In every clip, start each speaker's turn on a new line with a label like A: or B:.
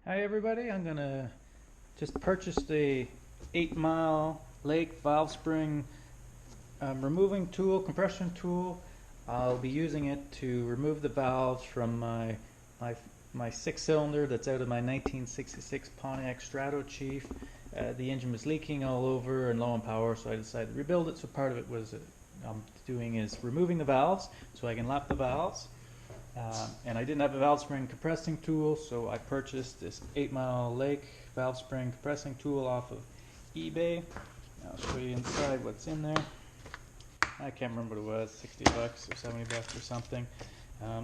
A: Hi everybody, I'm gonna just purchase the 8MILELAKE Valve Spring removing tool, compression tool. I'll be using it to remove the valves from my six-cylinder that's out of my 1966 Pontiac Strato Chief. The engine was leaking all over and low on power, so I decided to rebuild it. So part of it was doing is removing the valves so I can lap the valves. And I didn't have a Valve Spring compressing tool, so I purchased this 8MILELAKE Valve Spring compressing tool off of eBay. I'll show you inside what's in there. I can't remember what it was, 60 bucks or 70 bucks or something.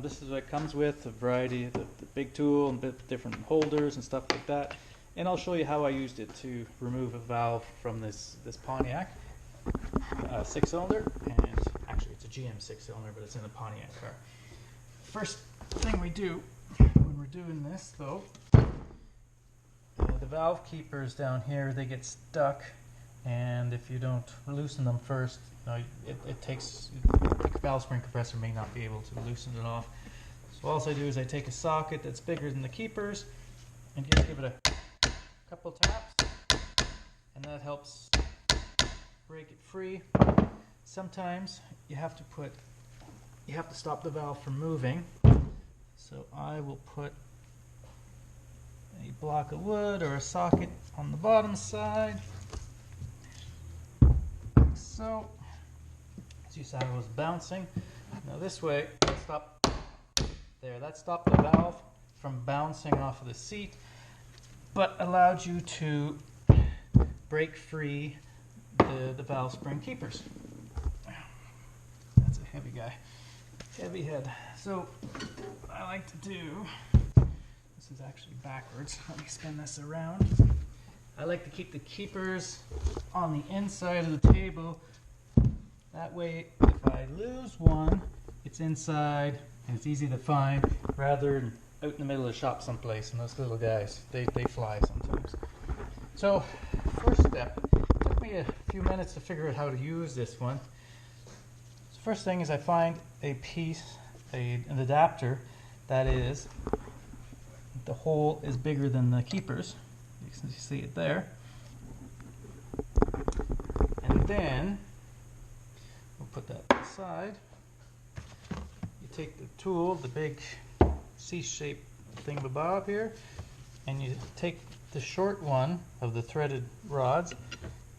A: This is what it comes with, a variety of the big tool and different holders and stuff like that. And I'll show you how I used it to remove a valve from this Pontiac six-cylinder. And actually it's a GM six-cylinder, but it's in a Pontiac car. First thing we do when we're doing this, though, the valve keepers down here, they get stuck, and if you don't loosen them first, the Valve Spring compressor may not be able to loosen it off. So all I do is I take a socket that's bigger than the keepers and just give it a couple taps, and that helps break it free. Sometimes you have to stop the valve from moving, so I will put a block of wood or a socket on the bottom side, like so. As you saw, I was bouncing. Now this way, that stopped the valve from bouncing off of the seat, but allowed you to break free the valve spring keepers. That's a heavy guy. Heavy head. So what I like to do, this is actually backwards, let me spin this around. I like to keep the keepers on the inside of the table. That way if I lose one, it's inside and it's easy to find, rather than out in the middle of the shop someplace, and those little guys, they fly sometimes. So first step, it took me a few minutes to figure out how to use this one. First thing is I find a piece, an adapter that is, the hole is bigger than the keepers. You can see it there. And then we'll put that aside. You take the tool, the big C-shaped thingamabob here, and you take the short one of the threaded rods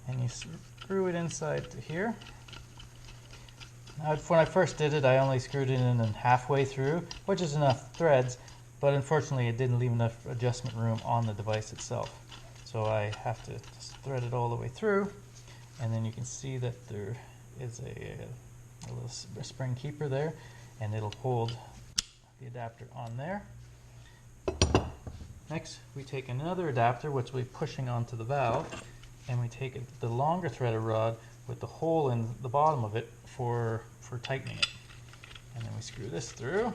A: and you screw it inside to here. Now, when I first did it, I only screwed it in halfway through, which is enough threads, but unfortunately it didn't leave enough adjustment room on the device itself. So I have to just thread it all the way through, and then you can see that there is a little spring keeper there, and it'll hold the adapter on there. Next, we take another adapter, which we'll be pushing onto the valve, and we take the longer threaded rod with the hole in the bottom of it for tightening it. And then we screw this through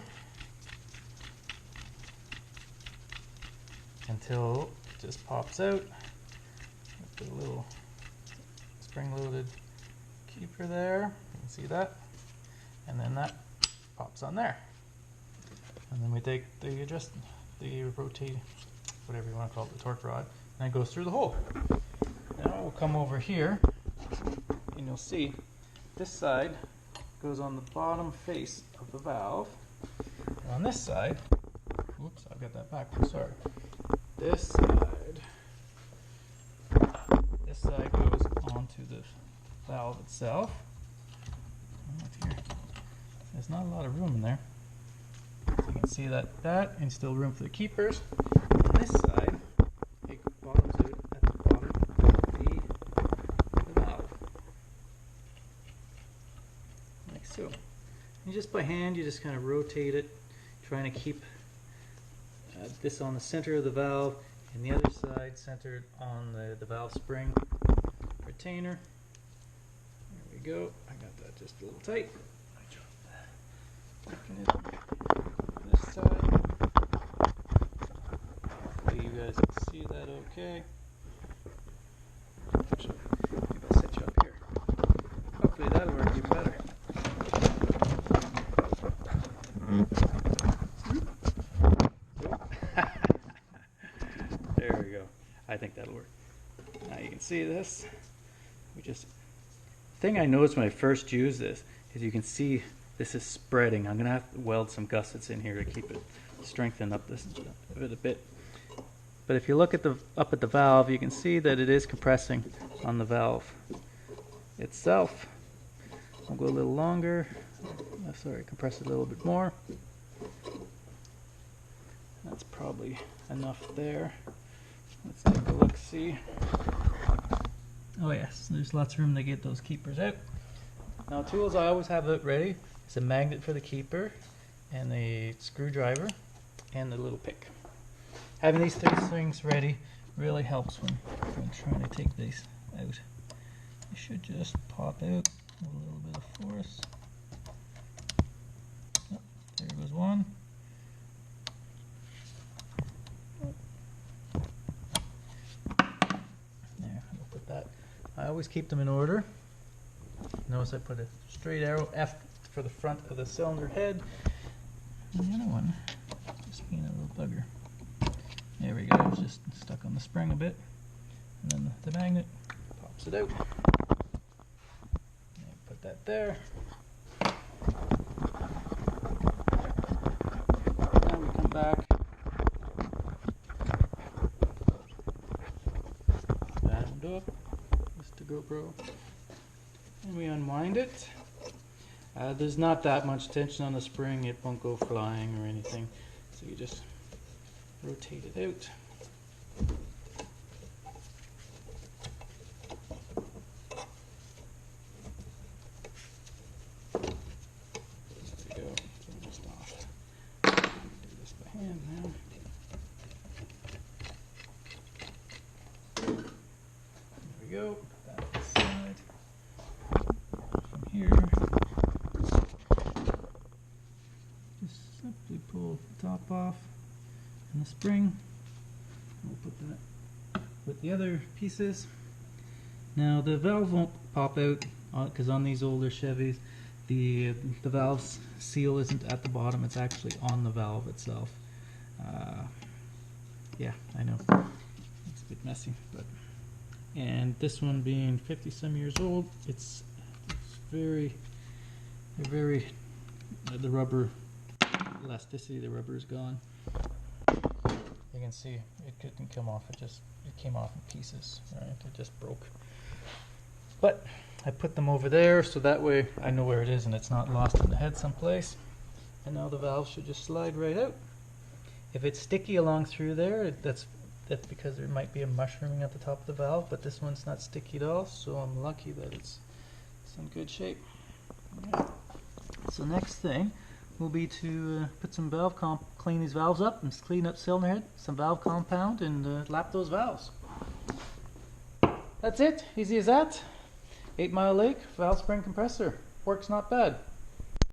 A: until it just pops out with the little spring-loaded keeper there. You can see that. And then that pops on there. And then we take the rotate, whatever you want to call it, the torque rod, and it goes through the hole. Now we'll come over here, and you'll see this side goes on the bottom face of the valve. And on this side, oops, I've got that backwards, sorry. This side goes onto the valve itself. Here. There's not a lot of room in there. So you can see that, and still room for the keepers. On this side, it bottoms out at the bottom of the valve. Like so. And just by hand, you just kind of rotate it, trying to keep this on the center of the valve, and the other side centered on the valve spring retainer. There we go. I got that just a little tight. This side. Hopefully you guys can see that okay. Actually, maybe I'll set you up here. Hopefully that'll work even better. There we go. I think that'll work. Now you can see this. Thing I noticed when I first used this is you can see this is spreading. I'm gonna have to weld some gussets in here to keep it strengthen up this a bit. But if you look at up at the valve, you can see that it is compressing on the valve itself. I'll go a little longer. Sorry, compress it a little bit more. That's probably enough there. Let's take a look, see. Oh yes, there's lots of room to get those keepers out. Now tools I always have it ready. It's a magnet for the keeper, and a screwdriver, and a little pick. Having these three things ready really helps when trying to take these out. It should just pop out with a little bit of force. Oh, there goes one. There, I'll put that. I always keep them in order. Notice I put a straight arrow F for the front of the cylinder head. And the other one, just being a little bugger. There we go, it's just stuck on the spring a bit. And then the magnet pops it out. And put that there. Now we come back. Band up. Just the GoPro. And we unwind it. There's not that much tension on the spring, it won't go flying or anything. So you just rotate it out. There we go, it's almost off. Do this by hand now. There we go, put that aside. From here, just simply pull the top off and the spring. We'll put that with the other pieces. Now the valve won't pop out because on these older Chevys the valve seal isn't at the bottom, it's actually on the valve itself. Yeah, I know it's a bit messy, but and this one being 50 some years old, it's very the rubber elasticity, the rubber is gone. You can see it couldn't come off, it came off in pieces, right? It just broke. But I put them over there so that way I know where it is and it's not lost in the head someplace. And now the valve should just slide right out. If it's sticky along through there, that's because there might be a mushrooming at the top of the valve, but this one's not sticky at all, so I'm lucky that it's in good shape. Right. So next thing will be to put some clean these valves up and clean up cylinder head, some valve compound, and lap those valves. That's it, easy as that. 8 Mile Lake Valve Spring Compressor, works not bad.